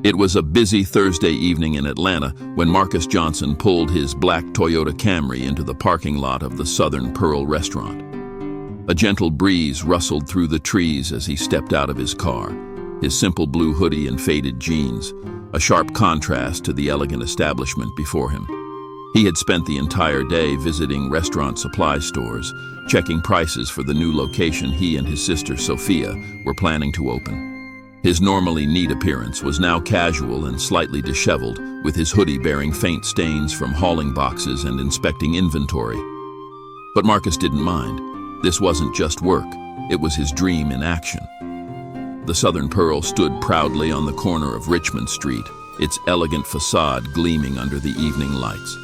It was a busy Thursday evening in Atlanta when Marcus Johnson pulled his black Toyota Camry into the parking lot of the Southern Pearl restaurant. A gentle breeze rustled through the trees as he stepped out of his car, his simple blue hoodie and faded jeans, a sharp contrast to the elegant establishment before him. He had spent the entire day visiting restaurant supply stores, checking prices for the new location he and his sister Sophia were planning to open. His normally neat appearance was now casual and slightly disheveled, with his hoodie bearing faint stains from hauling boxes and inspecting inventory. But Marcus didn't mind. This wasn't just work, it was his dream in action. The Southern Pearl stood proudly on the corner of Richmond Street, its elegant facade gleaming under the evening lights.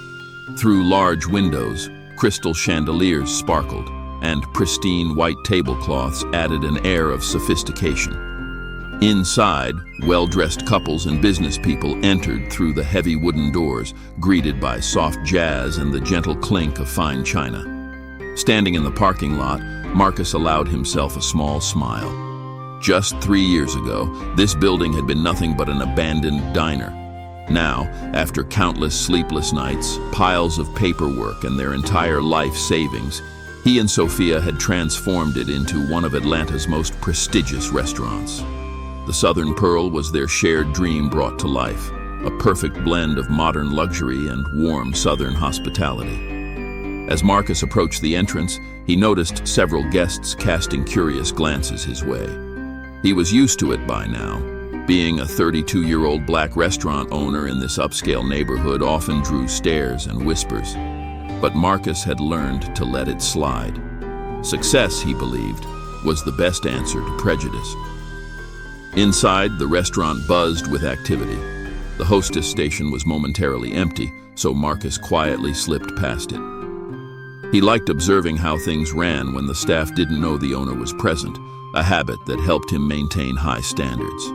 Through large windows, crystal chandeliers sparkled, and pristine white tablecloths added an air of sophistication. Inside, well-dressed couples and business people entered through the heavy wooden doors, greeted by soft jazz and the gentle clink of fine china. Standing in the parking lot, Marcus allowed himself a small smile. Just 3 years ago, this building had been nothing but an abandoned diner. Now, after countless sleepless nights, piles of paperwork, and their entire life savings, he and Sophia had transformed it into one of Atlanta's most prestigious restaurants. The Southern Pearl was their shared dream brought to life, a perfect blend of modern luxury and warm Southern hospitality. As Marcus approached the entrance, he noticed several guests casting curious glances his way. He was used to it by now. Being a 32-year-old black restaurant owner in this upscale neighborhood often drew stares and whispers. But Marcus had learned to let it slide. Success, he believed, was the best answer to prejudice. Inside, the restaurant buzzed with activity. The hostess station was momentarily empty, so Marcus quietly slipped past it. He liked observing how things ran when the staff didn't know the owner was present, a habit that helped him maintain high standards.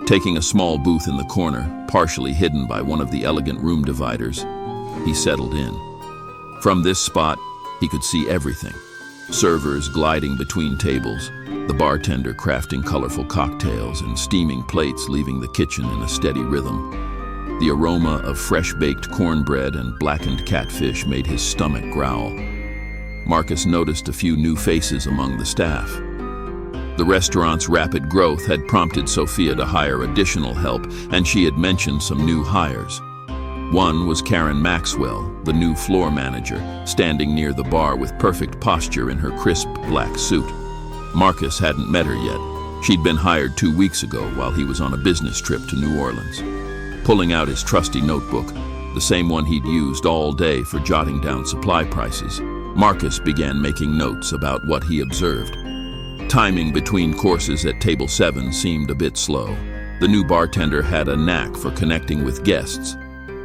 Taking a small booth in the corner, partially hidden by one of the elegant room dividers, he settled in. From this spot, he could see everything. Servers gliding between tables, the bartender crafting colorful cocktails and steaming plates leaving the kitchen in a steady rhythm. The aroma of fresh-baked cornbread and blackened catfish made his stomach growl. Marcus noticed a few new faces among the staff. The restaurant's rapid growth had prompted Sophia to hire additional help, and she had mentioned some new hires. One was Karen Maxwell, the new floor manager, standing near the bar with perfect posture in her crisp black suit. Marcus hadn't met her yet. She'd been hired 2 weeks ago while he was on a business trip to New Orleans. Pulling out his trusty notebook, the same one he'd used all day for jotting down supply prices, Marcus began making notes about what he observed. Timing between courses at table 7 seemed a bit slow. The new bartender had a knack for connecting with guests,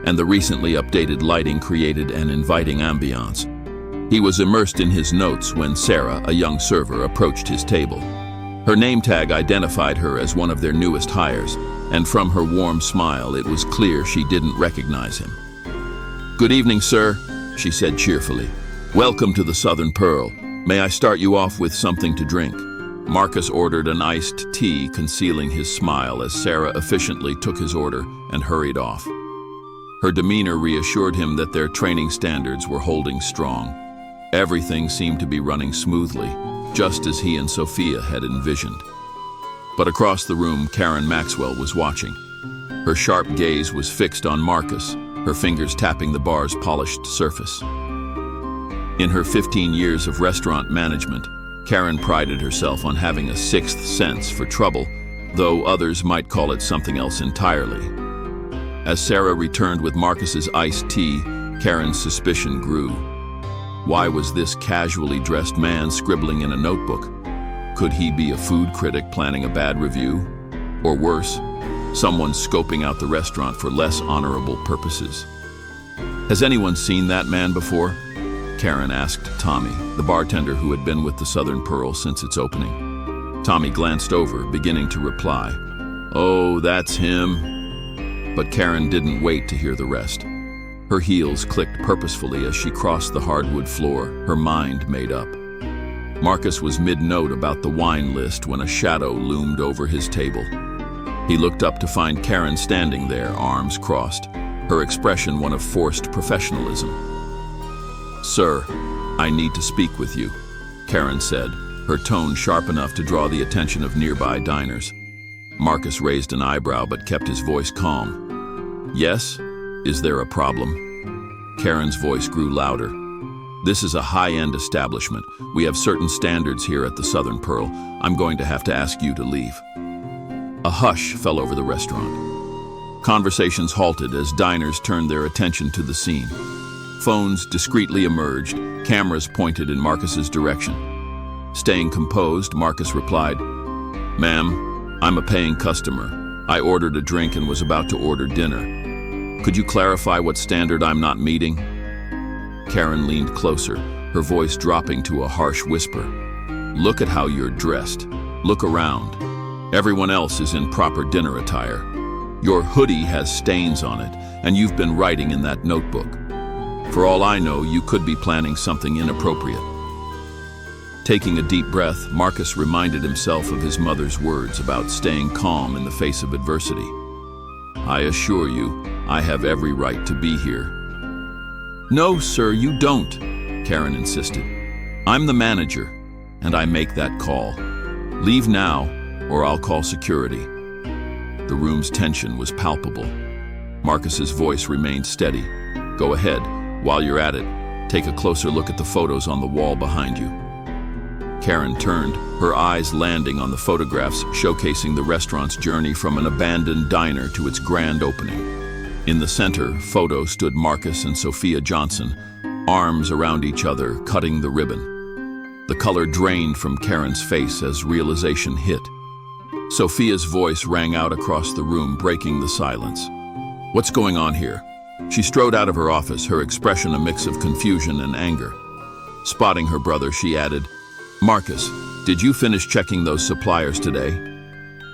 and the recently updated lighting created an inviting ambiance. He was immersed in his notes when Sarah, a young server, approached his table. Her name tag identified her as one of their newest hires, and from her warm smile, it was clear she didn't recognize him. "Good evening, sir," she said cheerfully. "Welcome to the Southern Pearl. May I start you off with something to drink?" Marcus ordered an iced tea, concealing his smile as Sarah efficiently took his order and hurried off. Her demeanor reassured him that their training standards were holding strong. Everything seemed to be running smoothly, just as he and Sophia had envisioned. But across the room, Karen Maxwell was watching. Her sharp gaze was fixed on Marcus, her fingers tapping the bar's polished surface. In her 15 years of restaurant management, Karen prided herself on having a sixth sense for trouble, though others might call it something else entirely. As Sarah returned with Marcus's iced tea, Karen's suspicion grew. Why was this casually dressed man scribbling in a notebook? Could he be a food critic planning a bad review? Or worse, someone scoping out the restaurant for less honorable purposes? "Has anyone seen that man before?" Karen asked Tommy, the bartender who had been with the Southern Pearl since its opening. Tommy glanced over, beginning to reply, "Oh, that's him." But Karen didn't wait to hear the rest. Her heels clicked purposefully as she crossed the hardwood floor, her mind made up. Marcus was mid-note about the wine list when a shadow loomed over his table. He looked up to find Karen standing there, arms crossed, her expression one of forced professionalism. "Sir, I need to speak with you," Karen said, her tone sharp enough to draw the attention of nearby diners. Marcus raised an eyebrow but kept his voice calm. "Yes? Is there a problem?" Karen's voice grew louder. "This is a high-end establishment. We have certain standards here at the Southern Pearl. I'm going to have to ask you to leave." A hush fell over the restaurant. Conversations halted as diners turned their attention to the scene. Phones discreetly emerged, cameras pointed in Marcus's direction. Staying composed, Marcus replied, "Ma'am, I'm a paying customer. I ordered a drink and was about to order dinner. Could you clarify what standard I'm not meeting?" Karen leaned closer, her voice dropping to a harsh whisper. "Look at how you're dressed. Look around. Everyone else is in proper dinner attire. Your hoodie has stains on it, and you've been writing in that notebook. For all I know, you could be planning something inappropriate." Taking a deep breath, Marcus reminded himself of his mother's words about staying calm in the face of adversity. "I assure you, I have every right to be here." "No, sir, you don't," Karen insisted. "I'm the manager, and I make that call. Leave now, or I'll call security." The room's tension was palpable. Marcus's voice remained steady. "Go ahead. While you're at it, take a closer look at the photos on the wall behind you." Karen turned, her eyes landing on the photographs showcasing the restaurant's journey from an abandoned diner to its grand opening. In the center photo stood Marcus and Sophia Johnson, arms around each other, cutting the ribbon. The color drained from Karen's face as realization hit. Sophia's voice rang out across the room, breaking the silence. "What's going on here?" She strode out of her office, her expression a mix of confusion and anger. Spotting her brother, she added, "Marcus, did you finish checking those suppliers today?"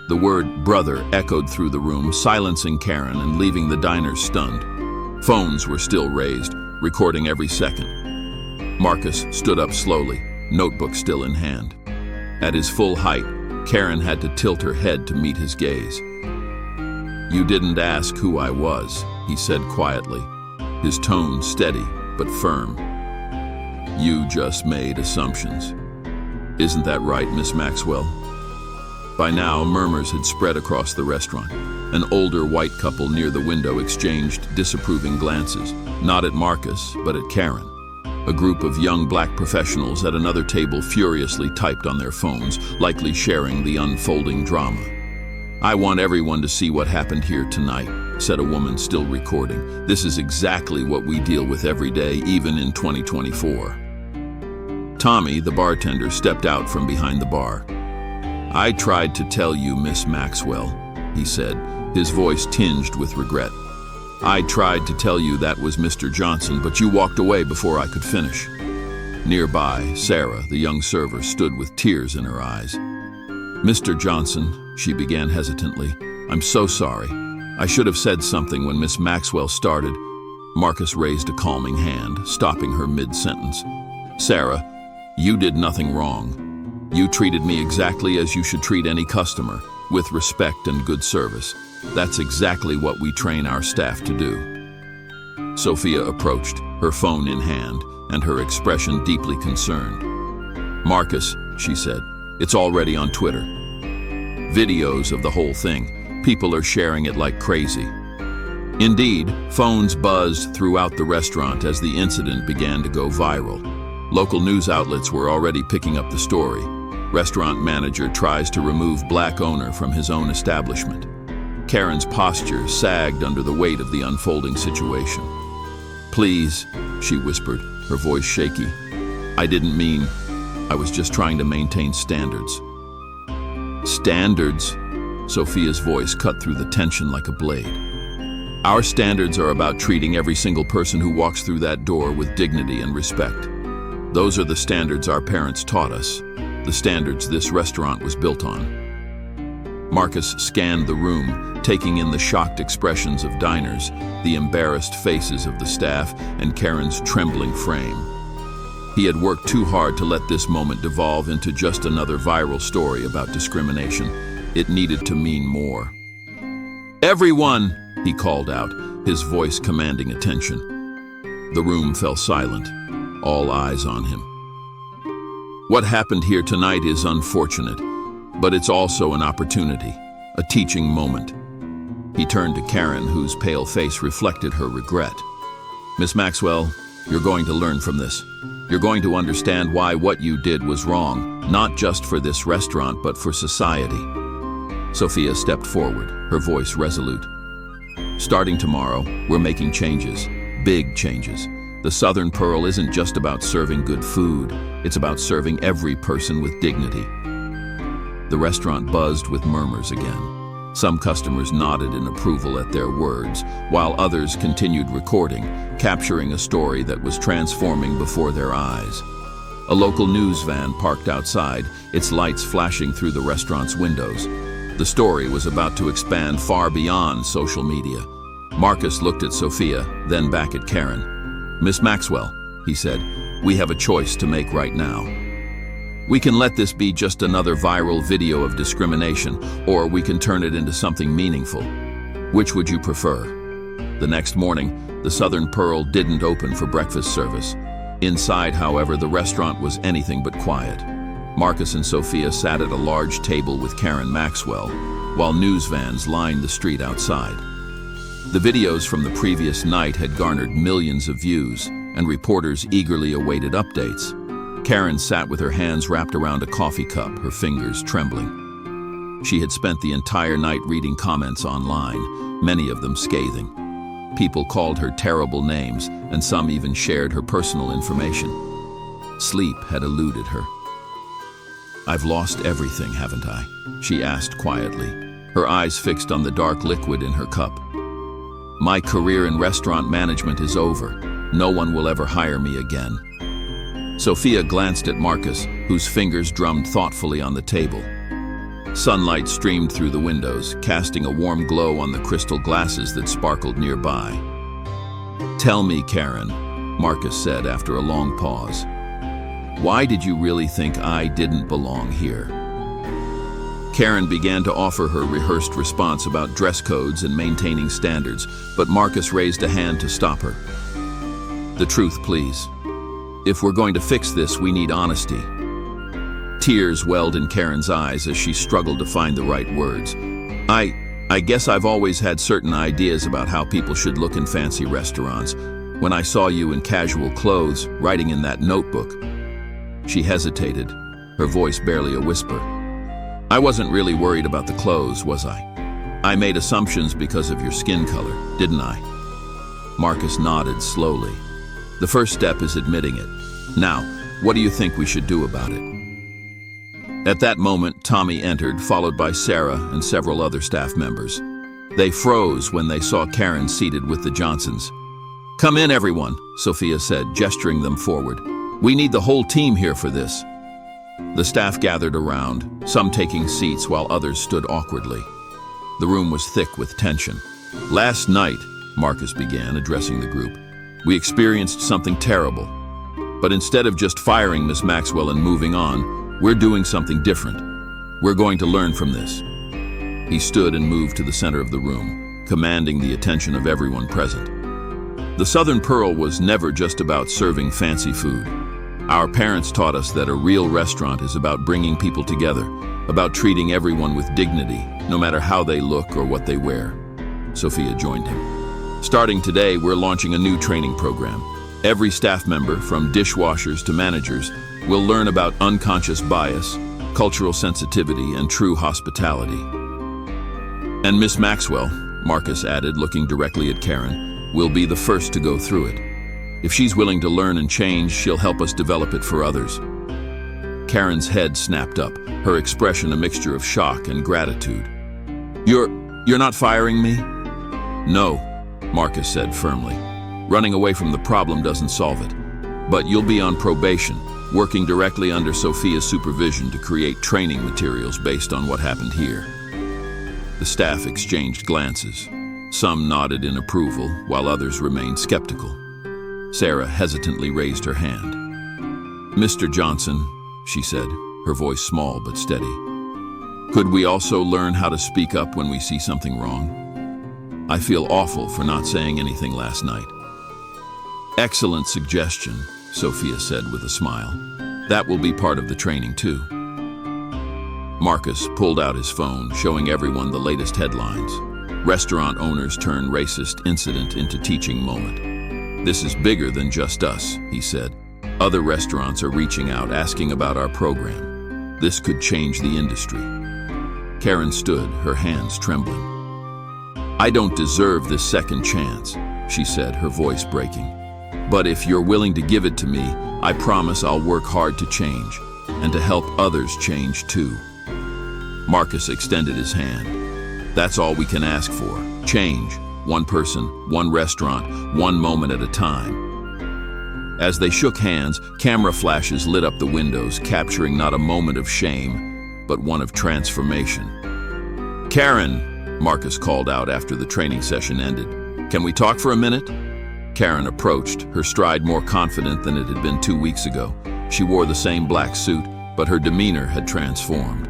The word brother echoed through the room, silencing Karen and leaving the diners stunned. Phones were still raised, recording every second. Marcus stood up slowly, notebook still in hand. At his full height, Karen had to tilt her head to meet his gaze. "You didn't ask who I was," he said quietly, his tone steady but firm. "You just made assumptions. Isn't that right, Miss Maxwell?" By now, murmurs had spread across the restaurant. An older white couple near the window exchanged disapproving glances, not at Marcus, but at Karen. A group of young black professionals at another table furiously typed on their phones, likely sharing the unfolding drama. "I want everyone to see what happened here tonight," said a woman still recording. "This is exactly what we deal with every day, even in 2024. Tommy, the bartender, stepped out from behind the bar. "I tried to tell you, Miss Maxwell," he said, his voice tinged with regret. "I tried to tell you that was Mr. Johnson, but you walked away before I could finish." Nearby, Sarah, the young server, stood with tears in her eyes. "Mr. Johnson," she began hesitantly, "I'm so sorry. I should have said something when Miss Maxwell started." Marcus raised a calming hand, stopping her mid-sentence. "Sarah, you did nothing wrong. You treated me exactly as you should treat any customer, with respect and good service. That's exactly what we train our staff to do." Sophia approached, her phone in hand, and her expression deeply concerned. "Marcus," she said, "it's already on Twitter. Videos of the whole thing. People are sharing it like crazy." Indeed, phones buzzed throughout the restaurant as the incident began to go viral. Local news outlets were already picking up the story. Restaurant manager tries to remove black owner from his own establishment. Karen's posture sagged under the weight of the unfolding situation. "Please," she whispered, her voice shaky. "I didn't mean. I was just trying to maintain standards." "Standards?" Sophia's voice cut through the tension like a blade. "Our standards are about treating every single person who walks through that door with dignity and respect. Those are the standards our parents taught us, the standards this restaurant was built on." Marcus scanned the room, taking in the shocked expressions of diners, the embarrassed faces of the staff, and Karen's trembling frame. He had worked too hard to let this moment devolve into just another viral story about discrimination. It needed to mean more. "Everyone!" he called out, his voice commanding attention. The room fell silent, all eyes on him. What happened here tonight is unfortunate, but it's also an opportunity, a teaching moment. He turned to Karen, whose pale face reflected her regret. "Miss Maxwell, you're going to learn from this. You're going to understand why what you did was wrong, not just for this restaurant, but for society." Sophia stepped forward, her voice resolute. "Starting tomorrow, we're making changes, big changes. The Southern Pearl isn't just about serving good food, it's about serving every person with dignity." The restaurant buzzed with murmurs again. Some customers nodded in approval at their words, while others continued recording, capturing a story that was transforming before their eyes. A local news van parked outside, its lights flashing through the restaurant's windows. The story was about to expand far beyond social media. Marcus looked at Sophia, then back at Karen. "Miss Maxwell," he said, "we have a choice to make right now. We can let this be just another viral video of discrimination, or we can turn it into something meaningful. Which would you prefer?" The next morning, the Southern Pearl didn't open for breakfast service. Inside, however, the restaurant was anything but quiet. Marcus and Sophia sat at a large table with Karen Maxwell, while news vans lined the street outside. The videos from the previous night had garnered millions of views, and reporters eagerly awaited updates. Karen sat with her hands wrapped around a coffee cup, her fingers trembling. She had spent the entire night reading comments online, many of them scathing. People called her terrible names, and some even shared her personal information. Sleep had eluded her. "I've lost everything, haven't I?" she asked quietly, her eyes fixed on the dark liquid in her cup. "My career in restaurant management is over. No one will ever hire me again." Sophia glanced at Marcus, whose fingers drummed thoughtfully on the table. Sunlight streamed through the windows, casting a warm glow on the crystal glasses that sparkled nearby. "Tell me, Karen," Marcus said after a long pause, "why did you really think I didn't belong here?" Karen began to offer her rehearsed response about dress codes and maintaining standards, but Marcus raised a hand to stop her. "The truth, please. If we're going to fix this, we need honesty." Tears welled in Karen's eyes as she struggled to find the right words. I guess I've always had certain ideas about how people should look in fancy restaurants. When I saw you in casual clothes, writing in that notebook." She hesitated, her voice barely a whisper. "I wasn't really worried about the clothes, was I? I made assumptions because of your skin color, didn't I?" Marcus nodded slowly. "The first step is admitting it. Now, what do you think we should do about it?" At that moment, Tommy entered, followed by Sarah and several other staff members. They froze when they saw Karen seated with the Johnsons. "Come in, everyone," Sophia said, gesturing them forward. "We need the whole team here for this." The staff gathered around, some taking seats while others stood awkwardly. The room was thick with tension. "Last night," Marcus began, addressing the group, "we experienced something terrible. But instead of just firing Miss Maxwell and moving on, we're doing something different. We're going to learn from this." He stood and moved to the center of the room, commanding the attention of everyone present. The Southern Pearl was never just about serving fancy food. Our parents taught us that a real restaurant is about bringing people together, about treating everyone with dignity, no matter how they look or what they wear. Sophia joined him. "Starting today, we're launching a new training program. Every staff member, from dishwashers to managers, will learn about unconscious bias, cultural sensitivity, and true hospitality. And Miss Maxwell," Marcus added, looking directly at Karen, "will be the first to go through it. If she's willing to learn and change, she'll help us develop it for others." Karen's head snapped up, her expression a mixture of shock and gratitude. You're not firing me?" "No," Marcus said firmly. "Running away from the problem doesn't solve it. But you'll be on probation, working directly under Sophia's supervision to create training materials based on what happened here." The staff exchanged glances. Some nodded in approval, while others remained skeptical. Sarah hesitantly raised her hand. "Mr. Johnson," she said, her voice small but steady, "could we also learn how to speak up when we see something wrong?" I feel awful for not saying anything last night. Excellent suggestion, Sophia said with a smile. That will be part of the training too. Marcus pulled out his phone, showing everyone the latest headlines. Restaurant owners turn racist incident into teaching moment. This is bigger than just us, he said. Other restaurants are reaching out, asking about our program. This could change the industry. Karen stood, her hands trembling. I don't deserve this second chance, she said, her voice breaking. But if you're willing to give it to me, I promise I'll work hard to change, and to help others change too. Marcus extended his hand. That's all we can ask for. Change. One person, one restaurant, one moment at a time. As they shook hands, camera flashes lit up the windows, capturing not a moment of shame, but one of transformation. Karen, Marcus called out after the training session ended. Can we talk for a minute? Karen approached, her stride more confident than it had been 2 weeks ago. She wore the same black suit, but her demeanor had transformed.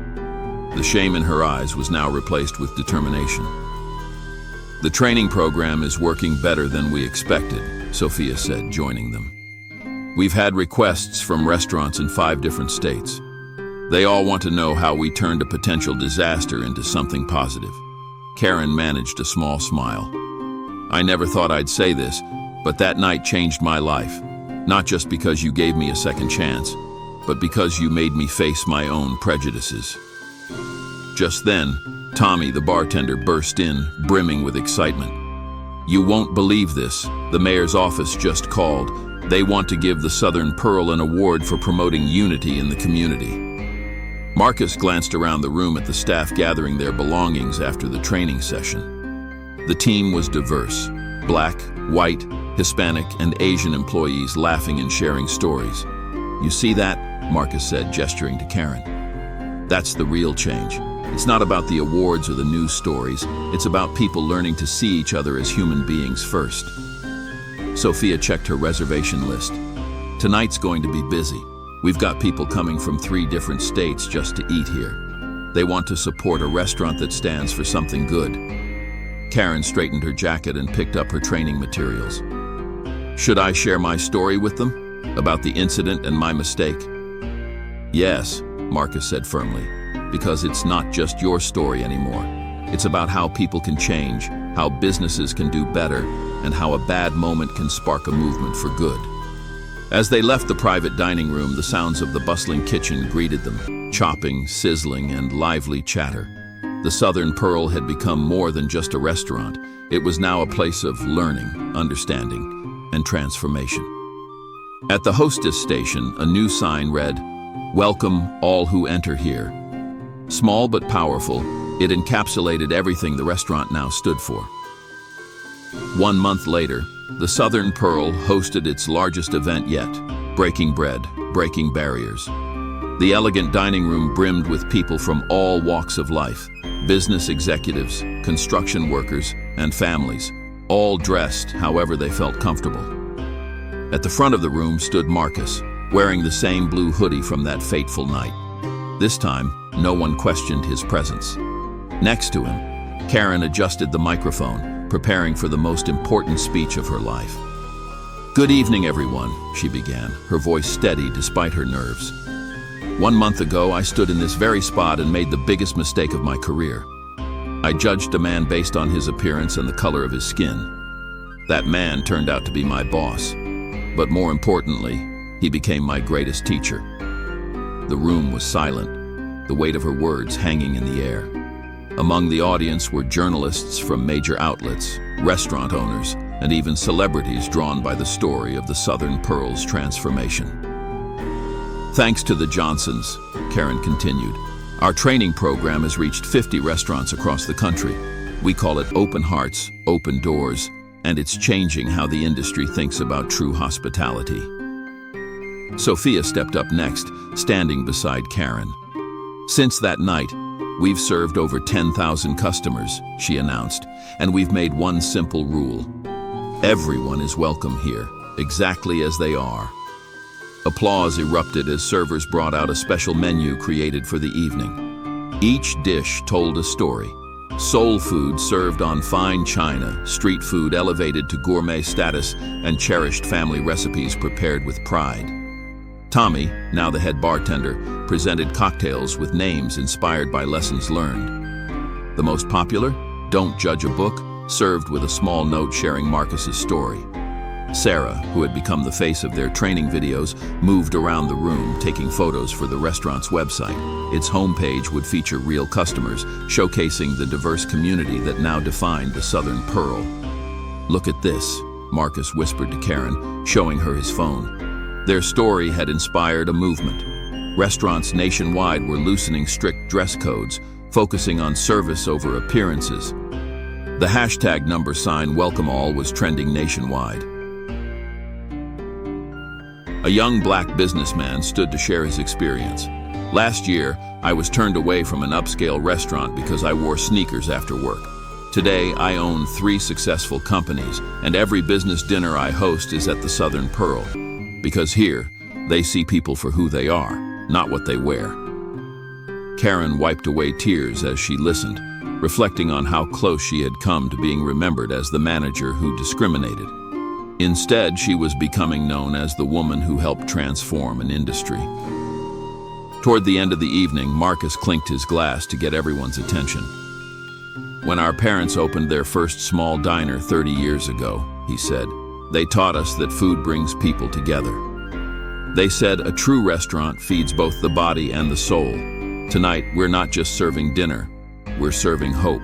The shame in her eyes was now replaced with determination. The training program is working better than we expected, Sophia said, joining them. We've had requests from restaurants in 5 different states. They all want to know how we turned a potential disaster into something positive. Karen managed a small smile. I never thought I'd say this, but that night changed my life. Not just because you gave me a second chance, but because you made me face my own prejudices. Just then, Tommy, the bartender, burst in, brimming with excitement. You won't believe this. The mayor's office just called. They want to give the Southern Pearl an award for promoting unity in the community. Marcus glanced around the room at the staff gathering their belongings after the training session. The team was diverse. Black, white, Hispanic, and Asian employees laughing and sharing stories. You see that? Marcus said, gesturing to Karen. That's the real change. It's not about the awards or the news stories. It's about people learning to see each other as human beings first. Sophia checked her reservation list. Tonight's going to be busy. We've got people coming from 3 different states just to eat here. They want to support a restaurant that stands for something good. Karen straightened her jacket and picked up her training materials. Should I share my story with them? About the incident and my mistake? Yes, Marcus said firmly. Because it's not just your story anymore. It's about how people can change, how businesses can do better, and how a bad moment can spark a movement for good. As they left the private dining room, the sounds of the bustling kitchen greeted them, chopping, sizzling, and lively chatter. The Southern Pearl had become more than just a restaurant. It was now a place of learning, understanding, and transformation. At the hostess station, a new sign read, "Welcome all who enter here." Small but powerful, it encapsulated everything the restaurant now stood for. 1 month later, the Southern Pearl hosted its largest event yet, Breaking Bread, Breaking Barriers. The elegant dining room brimmed with people from all walks of life, business executives, construction workers, and families, all dressed however they felt comfortable. At the front of the room stood Marcus, wearing the same blue hoodie from that fateful night. This time, no one questioned his presence. Next to him, Karen adjusted the microphone, preparing for the most important speech of her life. Good evening, everyone, she began, her voice steady despite her nerves. 1 month ago, I stood in this very spot and made the biggest mistake of my career. I judged a man based on his appearance and the color of his skin. That man turned out to be my boss. But more importantly, he became my greatest teacher. The room was silent, the weight of her words hanging in the air. Among the audience were journalists from major outlets, restaurant owners, and even celebrities drawn by the story of the Southern Pearl's transformation. Thanks to the Johnsons, Karen continued, our training program has reached 50 restaurants across the country. We call it Open Hearts, Open Doors, and it's changing how the industry thinks about true hospitality. Sophia stepped up next, standing beside Karen. Since that night, we've served over 10,000 customers, she announced, and we've made one simple rule. Everyone is welcome here, exactly as they are. Applause erupted as servers brought out a special menu created for the evening. Each dish told a story. Soul food served on fine china, street food elevated to gourmet status, and cherished family recipes prepared with pride. Tommy, now the head bartender, presented cocktails with names inspired by lessons learned. The most popular, Don't Judge a Book, served with a small note sharing Marcus's story. Sarah, who had become the face of their training videos, moved around the room, taking photos for the restaurant's website. Its homepage would feature real customers, showcasing the diverse community that now defined the Southern Pearl. "Look at this," Marcus whispered to Karen, showing her his phone. Their story had inspired a movement. Restaurants nationwide were loosening strict dress codes, focusing on service over appearances. The hashtag #WelcomeAll was trending nationwide. A young black businessman stood to share his experience. "Last year, I was turned away from an upscale restaurant because I wore sneakers after work. Today, I own 3 successful companies, and every business dinner I host is at the Southern Pearl. Because here, they see people for who they are, not what they wear." Karen wiped away tears as she listened, reflecting on how close she had come to being remembered as the manager who discriminated. Instead, she was becoming known as the woman who helped transform an industry. Toward the end of the evening, Marcus clinked his glass to get everyone's attention. "When our parents opened their first small diner 30 years ago," he said, "they taught us that food brings people together. They said a true restaurant feeds both the body and the soul. Tonight, we're not just serving dinner, we're serving hope."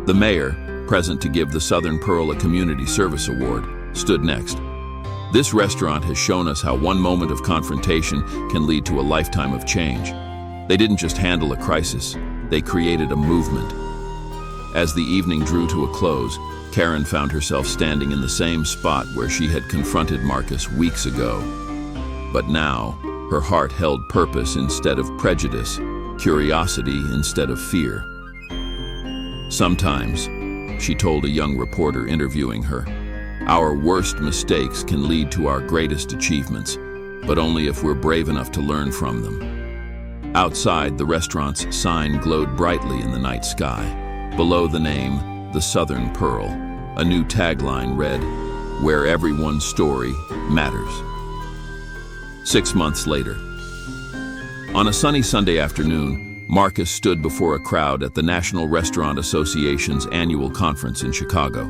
The mayor, present to give the Southern Pearl a Community Service Award, stood next. "This restaurant has shown us how one moment of confrontation can lead to a lifetime of change. They didn't just handle a crisis, they created a movement." As the evening drew to a close, Karen found herself standing in the same spot where she had confronted Marcus weeks ago. But now, her heart held purpose instead of prejudice, curiosity instead of fear. "Sometimes," she told a young reporter interviewing her, "our worst mistakes can lead to our greatest achievements, but only if we're brave enough to learn from them." Outside, the restaurant's sign glowed brightly in the night sky. Below the name, the Southern Pearl, a new tagline read, "Where everyone's story matters." 6 months later. On a sunny Sunday afternoon, Marcus stood before a crowd at the National Restaurant Association's annual conference in Chicago.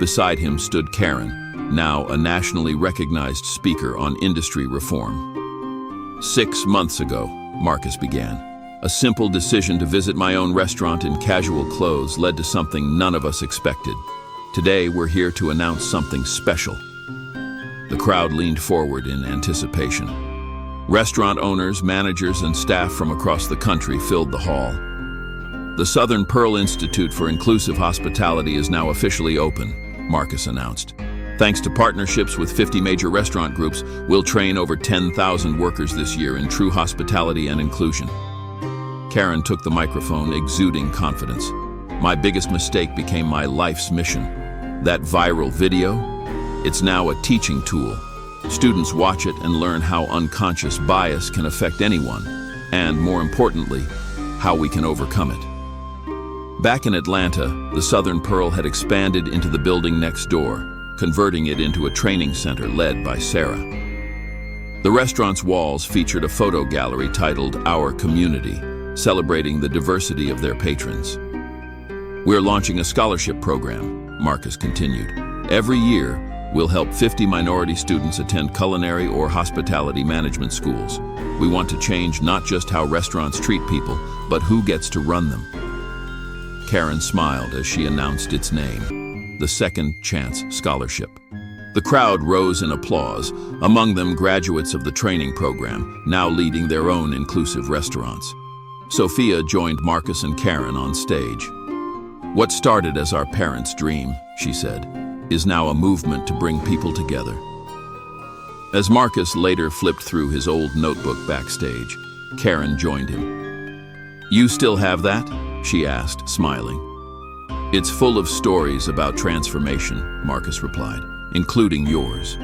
Beside him stood Karen, now a nationally recognized speaker on industry reform. "6 months ago," Marcus began, "a simple decision to visit my own restaurant in casual clothes led to something none of us expected. Today, we're here to announce something special." The crowd leaned forward in anticipation. Restaurant owners, managers, and staff from across the country filled the hall. "The Southern Pearl Institute for Inclusive Hospitality is now officially open," Marcus announced. "Thanks to partnerships with 50 major restaurant groups, we'll train over 10,000 workers this year in true hospitality and inclusion." Karen took the microphone, exuding confidence. "My biggest mistake became my life's mission. That viral video? It's now a teaching tool. Students watch it and learn how unconscious bias can affect anyone, and more importantly, how we can overcome it." Back in Atlanta, the Southern Pearl had expanded into the building next door, converting it into a training center led by Sarah. The restaurant's walls featured a photo gallery titled "Our Community," celebrating the diversity of their patrons. "We're launching a scholarship program," Marcus continued. "Every year, we'll help 50 minority students attend culinary or hospitality management schools. We want to change not just how restaurants treat people, but who gets to run them." Karen smiled as she announced its name, the Second Chance Scholarship. The crowd rose in applause, among them graduates of the training program, now leading their own inclusive restaurants. Sophia joined Marcus and Karen on stage. "What started as our parents' dream," she said, "is now a movement to bring people together." As Marcus later flipped through his old notebook backstage, Karen joined him. "You still have that?" she asked, smiling. "It's full of stories about transformation," Marcus replied, "including yours."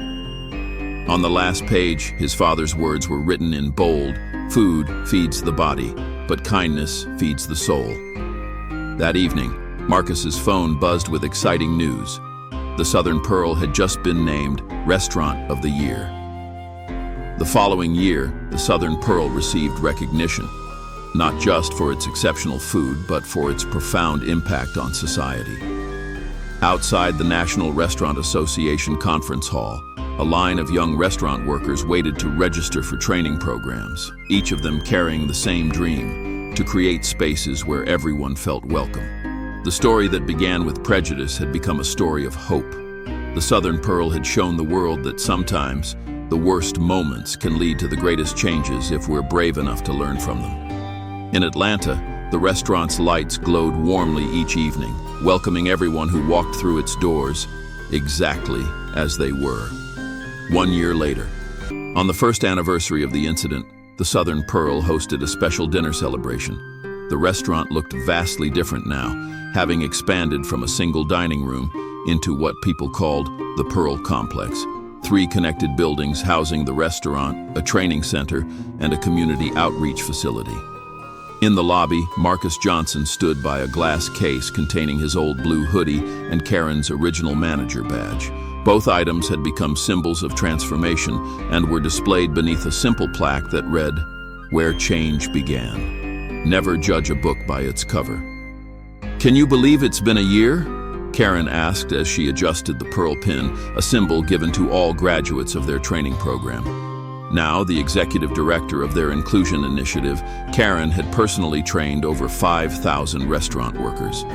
On the last page, his father's words were written in bold, "Food feeds the body, but kindness feeds the soul." That evening, Marcus's phone buzzed with exciting news. The Southern Pearl had just been named Restaurant of the Year. The following year, the Southern Pearl received recognition, not just for its exceptional food, but for its profound impact on society. Outside the National Restaurant Association Conference Hall, a line of young restaurant workers waited to register for training programs, each of them carrying the same dream: to create spaces where everyone felt welcome. The story that began with Prejudice had become a story of hope. The Southern Pearl had shown the world that sometimes the worst moments can lead to the greatest changes if we're brave enough to learn from them. In Atlanta, the restaurant's lights glowed warmly each evening, welcoming everyone who walked through its doors exactly as they were. 1 year later, on the first anniversary of the incident, the Southern Pearl hosted a special dinner celebration. The restaurant looked vastly different now, having expanded from a single dining room into what people called the Pearl Complex. 3 connected buildings housing the restaurant, a training center, and a community outreach facility. In the lobby, Marcus Johnson stood by a glass case containing his old blue hoodie and Karen's original manager badge. Both items had become symbols of transformation and were displayed beneath a simple plaque that read, "Where Change Began. Never judge a book by its cover." "Can you believe it's been a year?" Karen asked as she adjusted the pearl pin, a symbol given to all graduates of their training program. Now, the executive director of their inclusion initiative, Karen had personally trained over 5,000 restaurant workers.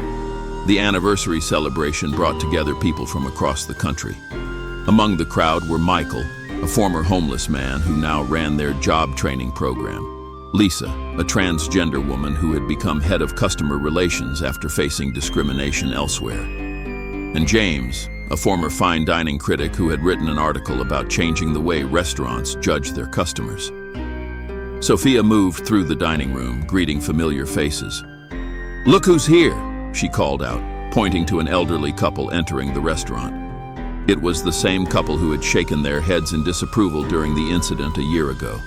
The anniversary celebration brought together people from across the country. Among the crowd were Michael, a former homeless man who now ran their job training program; Lisa, a transgender woman who had become head of customer relations after facing discrimination elsewhere; and James, a former fine dining critic who had written an article about changing the way restaurants judge their customers. Sophia moved through the dining room, greeting familiar faces. "Look who's here," she called out, pointing to an elderly couple entering the restaurant. It was the same couple who had shaken their heads in disapproval during the incident a year ago.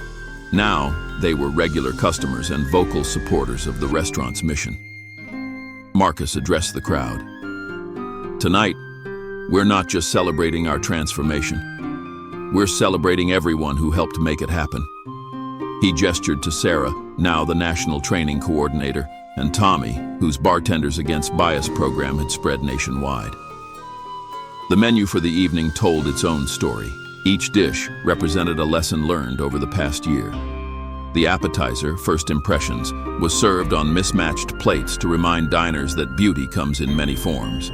Now, they were regular customers and vocal supporters of the restaurant's mission. Marcus addressed the crowd. "Tonight, we're not just celebrating our transformation. We're celebrating everyone who helped make it happen." He gestured to Sarah, now the national training coordinator, and Tommy, whose Bartenders Against Bias program had spread nationwide. The menu for the evening told its own story. Each dish represented a lesson learned over the past year. The appetizer, First Impressions, was served on mismatched plates to remind diners that beauty comes in many forms.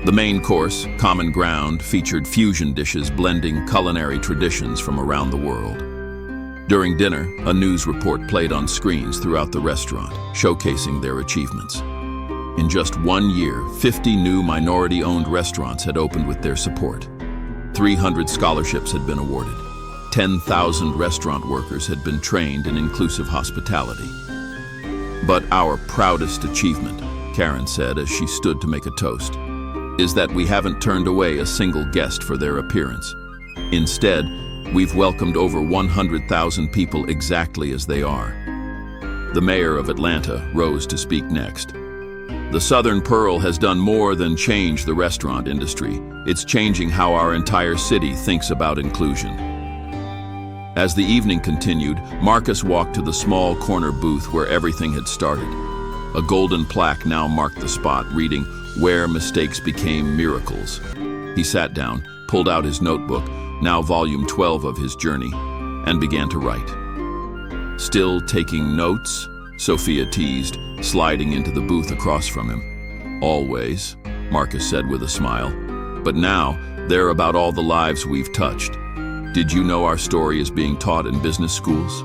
The main course, Common Ground, featured fusion dishes blending culinary traditions from around the world. During dinner, a news report played on screens throughout the restaurant, showcasing their achievements. In just 1 year, 50 new minority-owned restaurants had opened with their support. 300 scholarships had been awarded. 10,000 restaurant workers had been trained in inclusive hospitality. "But our proudest achievement," Karen said as she stood to make a toast, "is that we haven't turned away a single guest for their appearance. Instead, we've welcomed over 100,000 people exactly as they are." The mayor of Atlanta rose to speak next. "The Southern Pearl has done more than change the restaurant industry. It's changing how our entire city thinks about inclusion." As the evening continued, Marcus walked to the small corner booth where everything had started. A golden plaque now marked the spot, reading, "Where Mistakes Became Miracles." He sat down, pulled out his notebook, now volume 12 of his journey, and began to write. "Still taking notes?" Sophia teased, sliding into the booth across from him. "Always," Marcus said with a smile. "But now, they're about all the lives we've touched. Did you know our story is being taught in business schools?"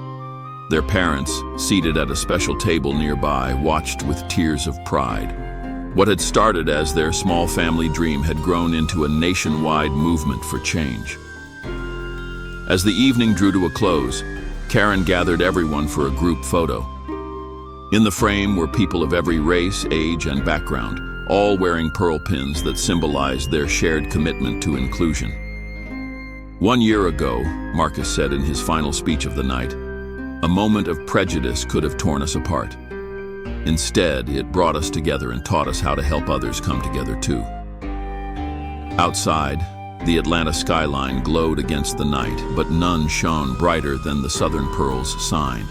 Their parents, seated at a special table nearby, watched with tears of pride. What had started as their small family dream had grown into a nationwide movement for change. As the evening drew to a close, Karen gathered everyone for a group photo. In the frame were people of every race, age, and background, all wearing pearl pins that symbolized their shared commitment to inclusion. "1 year ago," Marcus said in his final speech of the night, "a moment of prejudice could have torn us apart. Instead, it brought us together and taught us how to help others come together too. Outside, the Atlanta skyline glowed against the night, but none shone brighter than the Southern Pearls sign.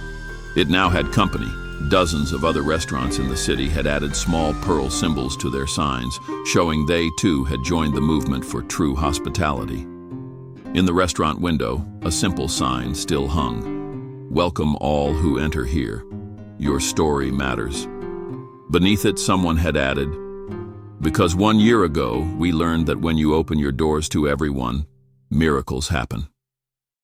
It now had company. Dozens of other restaurants in the city had added small pearl symbols to their signs, showing they too had joined the movement for true hospitality. In the restaurant window, a simple sign still hung. "Welcome all who enter here. Your story matters." Beneath it, someone had added, "Because 1 year ago, we learned that when you open your doors to everyone, miracles happen."